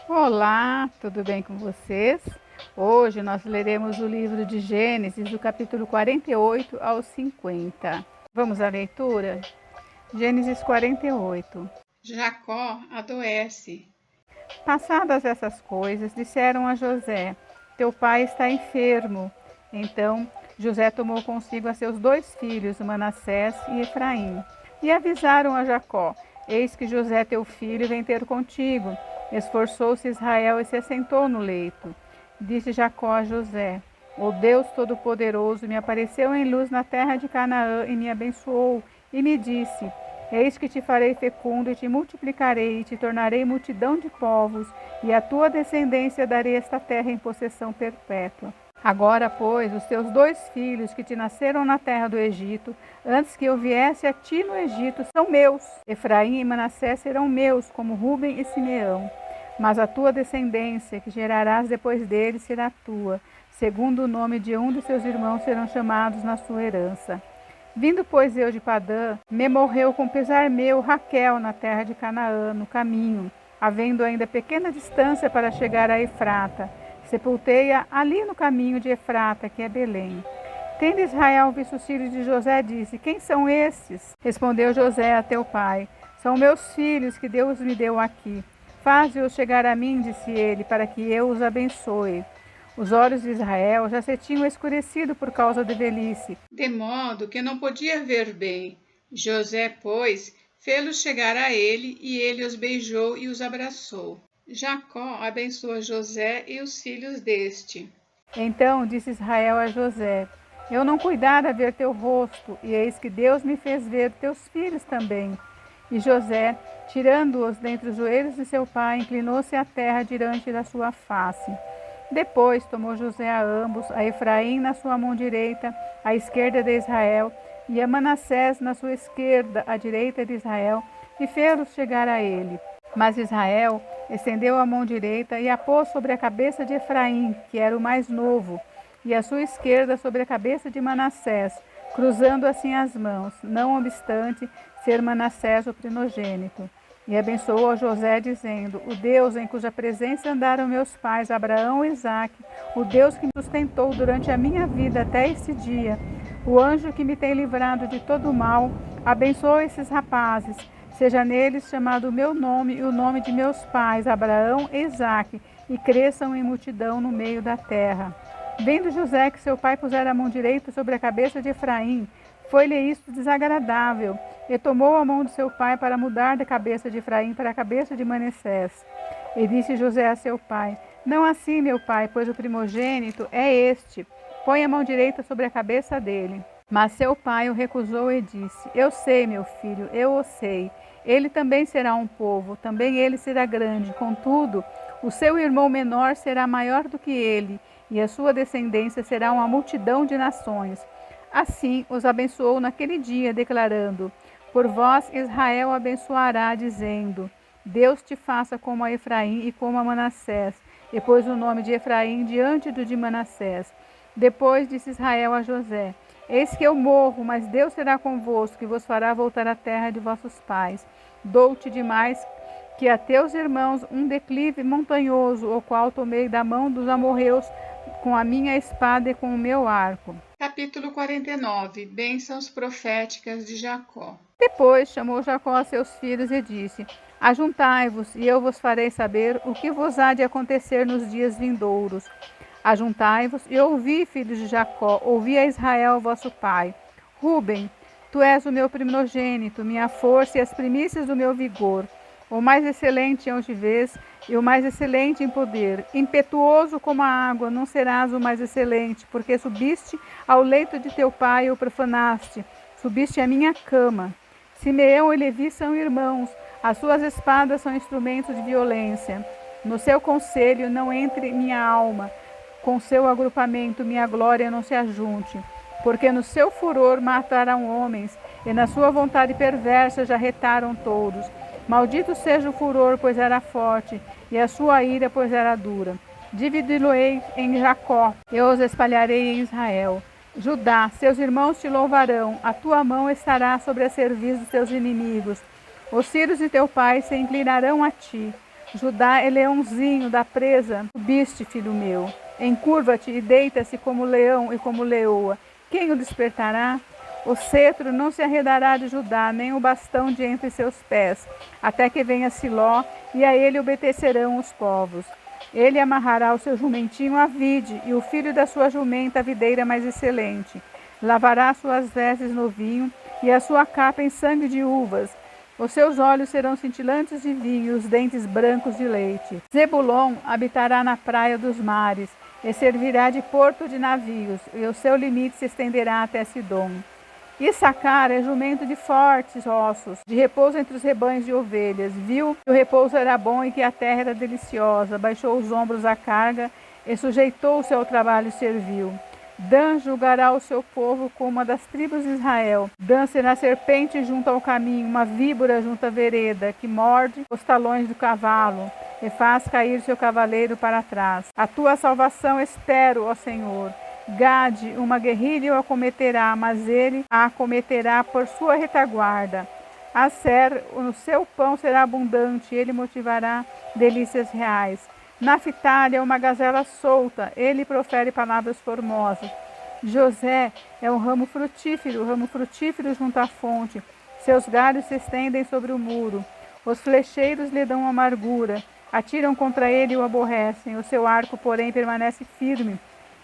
Olá, tudo bem com vocês? Hoje nós leremos o livro de Gênesis, do capítulo 48 ao 50. Vamos à leitura? Gênesis 48. Jacó adoece. Passadas essas coisas, disseram a José: Teu pai está enfermo. Então José tomou consigo a seus 2 filhos, Manassés e Efraim, e avisaram a Jacó: Eis que José teu filho vem ter contigo. Esforçou-se Israel e se assentou no leito. Disse Jacó a José: O Deus Todo-Poderoso me apareceu em luz na terra de Canaã e me abençoou, e me disse: Eis que te farei fecundo e te multiplicarei, e te tornarei multidão de povos, e à tua descendência darei esta terra em possessão perpétua. Agora, pois, os teus 2 filhos que te nasceram na terra do Egito, antes que eu viesse a ti no Egito, são meus. Efraim e Manassés serão meus, como Ruben e Simeão. Mas a tua descendência, que gerarás depois deles, será tua. Segundo o nome de um de seus irmãos serão chamados na sua herança. Vindo, pois, eu de Padã, me morreu com pesar meu Raquel na terra de Canaã, no caminho, havendo ainda pequena distância para chegar a Efrata. Sepultei-a ali no caminho de Efrata, que é Belém. Tendo Israel visto os filhos de José, disse: Quem são estes? Respondeu José a teu pai: São meus filhos que Deus me deu aqui. Faze-os chegar a mim, disse ele, para que eu os abençoe. Os olhos de Israel já se tinham escurecido por causa da velhice, De modo que não podia ver bem. José, pois, fê-los chegar a ele, e ele os beijou e os abraçou. Jacó abençoa José e os filhos deste. Então disse Israel a José: Eu não cuidara ver teu rosto, e eis que Deus me fez ver teus filhos também. E José, tirando-os dentre os joelhos de seu pai, inclinou-se à terra diante da sua face. Depois tomou José a ambos, a Efraim na sua mão direita, à esquerda de Israel, e a Manassés na sua esquerda, à direita de Israel, e fê-los chegar a ele. Mas Israel estendeu a mão direita e a pôs sobre a cabeça de Efraim, que era o mais novo, e a sua esquerda sobre a cabeça de Manassés, cruzando assim as mãos, não obstante ser Manassés o primogênito. E abençoou a José, dizendo: O Deus em cuja presença andaram meus pais, Abraão e Isaque, o Deus que me sustentou durante a minha vida até este dia, o anjo que me tem livrado de todo o mal, abençoe esses rapazes. Seja neles chamado o meu nome e o nome de meus pais, Abraão e Isaque, e cresçam em multidão no meio da terra. Vendo José que seu pai pusera a mão direita sobre a cabeça de Efraim, foi-lhe isto desagradável, e tomou a mão de seu pai para mudar da cabeça de Efraim para a cabeça de Manassés. E disse José a seu pai: Não assim, meu pai, pois o primogênito é este. Põe a mão direita sobre a cabeça dele. Mas seu pai o recusou e disse: Eu sei, meu filho, eu o sei. Ele também será um povo, também ele será grande. Contudo, o seu irmão menor será maior do que ele, e a sua descendência será uma multidão de nações. Assim os abençoou naquele dia, declarando: Por vós Israel abençoará, dizendo: Deus te faça como a Efraim e como a Manassés. E pôs o nome de Efraim diante do de Manassés. Depois disse Israel a José: Eis que eu morro, mas Deus será convosco, e vos fará voltar à terra de vossos pais. Dou-te demais que a teus irmãos um declive montanhoso, o qual tomei da mão dos amorreus com a minha espada e com o meu arco. Capítulo 49. Bênçãos proféticas de Jacó. Depois chamou Jacó a seus filhos e disse: Ajuntai-vos, e eu vos farei saber o que vos há de acontecer nos dias vindouros. Ajuntai-vos e ouvi, filhos de Jacó, ouvi a Israel, vosso pai. Ruben, tu és o meu primogênito, minha força e as primícias do meu vigor. O mais excelente em altivez e o mais excelente em poder. Impetuoso como a água, não serás o mais excelente, porque subiste ao leito de teu pai e o profanaste. Subiste à minha cama. Simeão e Levi são irmãos, as suas espadas são instrumentos de violência. No seu conselho não entre minha alma, com seu agrupamento minha glória não se ajunte. Porque no seu furor mataram homens, e na sua vontade perversa já retaram todos. Maldito seja o furor, pois era forte, e a sua ira, pois era dura. Dividi-lo-ei em Jacó, eu os espalharei em Israel. Judá, seus irmãos te louvarão, a tua mão estará sobre a cerviz dos teus inimigos. Os filhos de teu pai se inclinarão a ti. Judá é leãozinho da presa, subiste, filho meu. Encurva-te e deita-se como leão e como leoa. Quem o despertará? O cetro não se arredará de Judá, nem o bastão de entre seus pés, até que venha Siló, e a ele obedecerão os povos. Ele amarrará o seu jumentinho à vide, e o filho da sua jumenta à videira mais excelente. Lavará suas vestes no vinho, e a sua capa em sangue de uvas. Os seus olhos serão cintilantes de vinho, e os dentes brancos de leite. Zebulon habitará na praia dos mares, e servirá de porto de navios, e o seu limite se estenderá até Sidom. Issacar é jumento de fortes ossos, de repouso entre os rebanhos de ovelhas. Viu que o repouso era bom e que a terra era deliciosa. Baixou os ombros à carga e sujeitou-se ao trabalho servil. Dan julgará o seu povo como uma das tribos de Israel. Dan será serpente junto ao caminho, uma víbora junto à vereda, que morde os talões do cavalo e faz cair seu cavaleiro para trás. A tua salvação espero, ó Senhor. Gade, uma guerrilha o acometerá, mas ele a acometerá por sua retaguarda. Asser, o seu pão será abundante, ele motivará delícias reais. Naphtali é uma gazela solta, ele profere palavras formosas. José é um ramo frutífero junto à fonte. Seus galhos se estendem sobre o muro. Os flecheiros lhe dão amargura, atiram contra ele e o aborrecem. O seu arco, porém, permanece firme.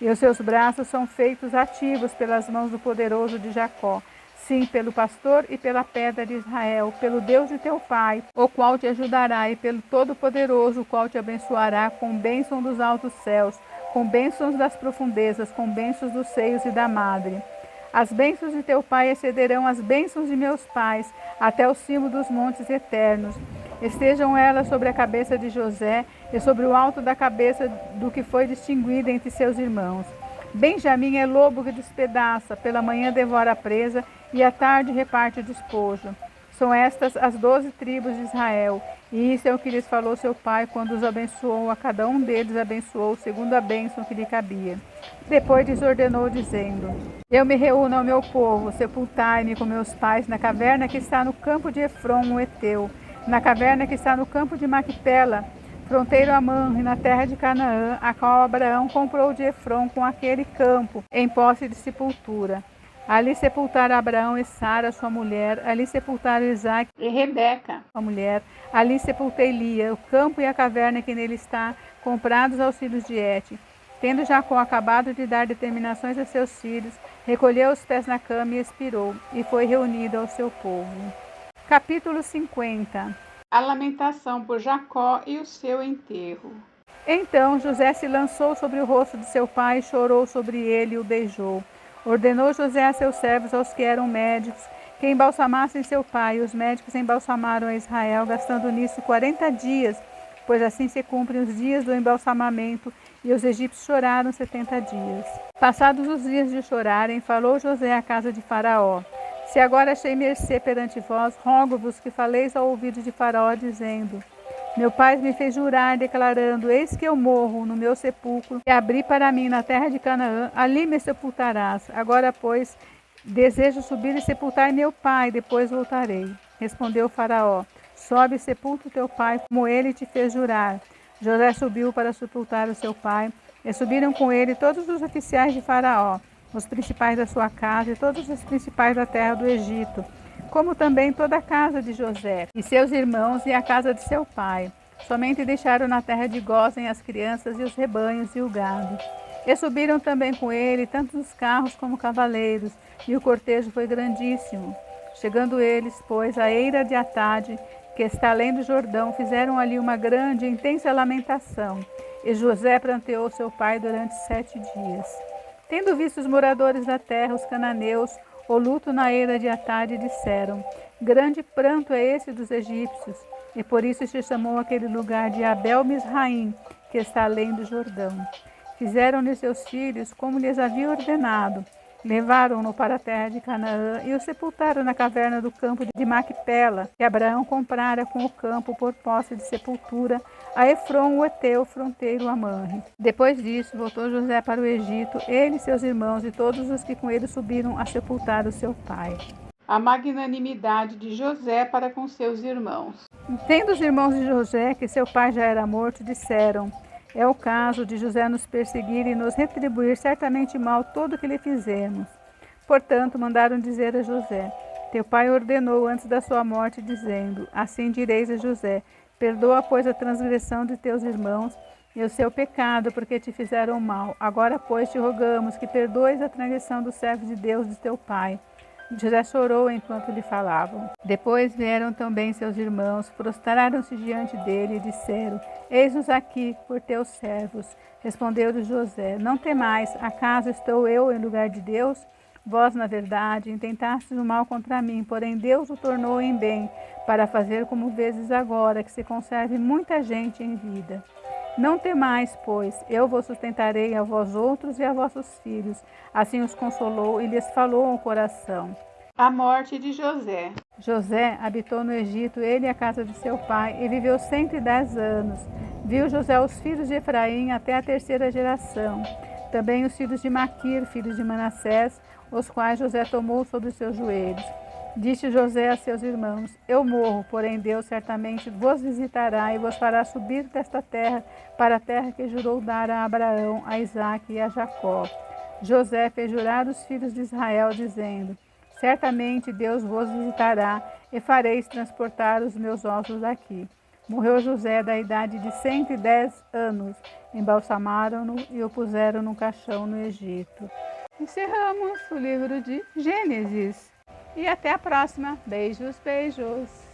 E os seus braços são feitos ativos pelas mãos do poderoso de Jacó. Sim, pelo pastor e pela pedra de Israel, pelo Deus de teu pai, o qual te ajudará, e pelo Todo-Poderoso, o qual te abençoará com bênção dos altos céus, com bênçãos das profundezas, com bênçãos dos seios e da madre. As bênçãos de teu pai excederão as bênçãos de meus pais, até o cimo dos montes eternos. Estejam elas sobre a cabeça de José e sobre o alto da cabeça do que foi distinguido entre seus irmãos. Benjamim é lobo que despedaça, pela manhã devora a presa e à tarde reparte o despojo. São estas as 12 tribos de Israel, e isso é o que lhes falou seu pai quando os abençoou. A cada um deles abençoou segundo a bênção que lhe cabia. Depois lhes ordenou, dizendo: Eu me reúno ao meu povo, sepultai-me com meus pais na caverna que está no campo de Efron, o Eteu, na caverna que está no campo de Macpela, fronteiro a Manre, na terra de Canaã, a qual Abraão comprou de Efron com aquele campo, em posse de sepultura. Ali sepultaram Abraão e Sara, sua mulher, ali sepultaram Isaque E Rebeca, sua mulher, ali sepultei Lia, o campo e a caverna que nele está, comprados aos filhos de Et. Tendo Jacó acabado de dar determinações a seus filhos, recolheu os pés na cama e expirou, e foi reunido ao seu povo. Capítulo 50. a lamentação por Jacó e o seu enterro. Então José se lançou sobre o rosto de seu pai, chorou sobre ele e o beijou. Ordenou José a seus servos, aos que eram médicos, que embalsamassem seu pai. Os médicos embalsamaram a Israel, gastando nisso 40 dias, pois assim se cumprem os dias do embalsamamento, e os egípcios choraram 70 dias. Passados os dias de chorarem, falou José à casa de Faraó: Se agora achei mercê perante vós, rogo-vos que faleis ao ouvido de Faraó, dizendo: Meu pai me fez jurar, declarando: Eis que eu morro no meu sepulcro, e abri para mim na terra de Canaã, ali me sepultarás. Agora, pois, desejo subir e sepultar meu pai, depois voltarei. Respondeu Faraó: Sobe e sepulta o teu pai, como ele te fez jurar. José subiu para sepultar o seu pai, e subiram com ele todos os oficiais de Faraó, os principais da sua casa e todos os principais da terra do Egito, como também toda a casa de José, e seus irmãos e a casa de seu pai. Somente deixaram na terra de Gósen as crianças e os rebanhos e o gado. E subiram também com ele tanto os carros como cavaleiros, e o cortejo foi grandíssimo. Chegando eles, pois, à eira de Atade, que está além do Jordão, fizeram ali uma grande e intensa lamentação. E José pranteou seu pai durante 7 dias. Tendo visto os moradores da terra, os cananeus, o luto na eira de Atade, disseram: Grande pranto é esse dos egípcios. E por isso se chamou aquele lugar de Abel-Misraim, que está além do Jordão. Fizeram-lhe seus filhos como lhes havia ordenado. Levaram-no para a terra de Canaã e o sepultaram na caverna do campo de Macpela, que Abraão comprara com o campo por posse de sepultura a Efron, o Eteu, fronteiro a Manre. Depois disso, voltou José para o Egito, ele, seus irmãos e todos os que com ele subiram a sepultar o seu pai. A magnanimidade de José para com seus irmãos. Tendo os irmãos de José, que seu pai já era morto, disseram: é o caso de José nos perseguir e nos retribuir certamente mal todo o que lhe fizemos. Portanto, mandaram dizer a José: teu pai ordenou antes da sua morte, dizendo: assim direis a José: perdoa, pois, a transgressão de teus irmãos e o seu pecado, porque te fizeram mal. Agora, pois, te rogamos que perdoes a transgressão do servo de Deus de teu pai. José chorou enquanto lhe falavam. Depois vieram também seus irmãos, prostraram-se diante dele e disseram: eis-nos aqui por teus servos. Respondeu-lhe José: não temais, acaso estou eu em lugar de Deus? Vós, na verdade, intentastes o mal contra mim, porém Deus o tornou em bem, para fazer como vezes agora, que se conserve muita gente em vida. Não temais, pois, eu vos sustentarei a vós outros e a vossos filhos. Assim os consolou e lhes falou ao coração. A morte de José. José habitou no Egito, ele e a casa de seu pai, e viveu 110 anos. Viu José os filhos de Efraim até a terceira geração. Também os filhos de Maquir, filhos de Manassés, os quais José tomou sobre os seus joelhos. Disse José a seus irmãos: eu morro, porém Deus certamente vos visitará e vos fará subir desta terra para a terra que jurou dar a Abraão, a Isaque e a Jacó. José fez jurar os filhos de Israel, dizendo: certamente Deus vos visitará e fareis transportar os meus ossos daqui. Morreu José da idade de 110 anos. Embalsamaram-no e o puseram num caixão no Egito. Encerramos o livro de Gênesis. E até a próxima. Beijos, beijos.